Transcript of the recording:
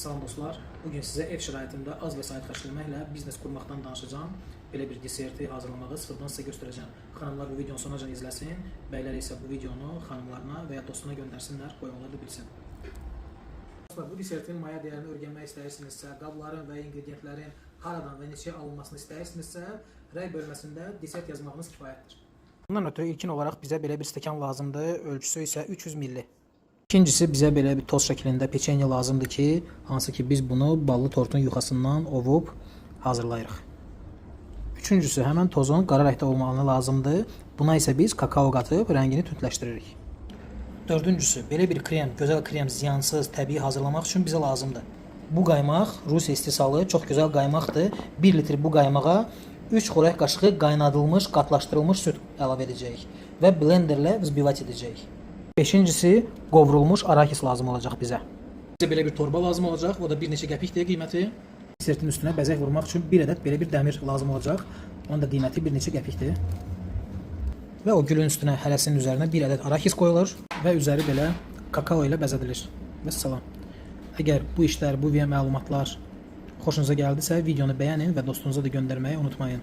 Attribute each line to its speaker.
Speaker 1: Salam dostlar, bugün sizə ev şəraitində az vəsait xərcləməklə biznes qurmaqdan danışacağım. Belə bir deserti hazırlamağı sıfırdan sizə göstərəcəm. Xanımlar bu videonu sonucan izləsin, bəylər isə bu videonu xanımlarına və ya dostuna göndərsinlər, qoy onlar da bilsin. Dostlar, bu desertin maya dəyərini öyrənmək istəyirsinizsə, qabların və ingredientlərin haradan və neçəyə alınmasını istəyirsinizsə, rəy bölməsində desert yazmağınız kifayətdir. Bundan ötürü ilkin olaraq bizə belə bir stəkan lazımdır, ölçüsü isə 300 ml. İkincisi bizə belə bir toz şəklində peçenya lazımdır ki, hansı ki biz bunu ballı tortun yuxasından ovub hazırlayırıq. Üçüncüsü həmən tozun qara rəngdə olmağı lazımdır. Buna isə biz kakao qatıb rəngini tündləşdiririk. Dördüncüsü belə bir krem, gözəl krem ziyansız, təbii hazırlamaq üçün bizə lazımdır. Bu qaymaq Rusiya istehsalı çox gözəl qaymaqdır. 1 litr bu qaymağa 3 xörək qaşığı qaynadılmış, qatlaşdırılmış süd əlavə edəcəyik və blenderlə vzbivat edəcəyik. Beşincisi qovrulmuş arakis lazım olacaq bizə. Bizə belə bir torba lazım olacaq. O da bir neçə qəpikdir qiyməti. Desertin üstünə bəzək vurmaq üçün bir ədəd belə bir dəmir lazım olacaq. Onun da qiyməti bir neçə qəpikdir. Və o gülün üstünə, hərəsinin üzərinə bir ədəd arakis qoyulur və üzəri belə kakao ilə bəzədilir. Vəssalam. Əgər bu işlər, bu məlumatlar xoşunuza gəldisə, videonu bəyənin və dostunuza da göndərməyi unutmayın.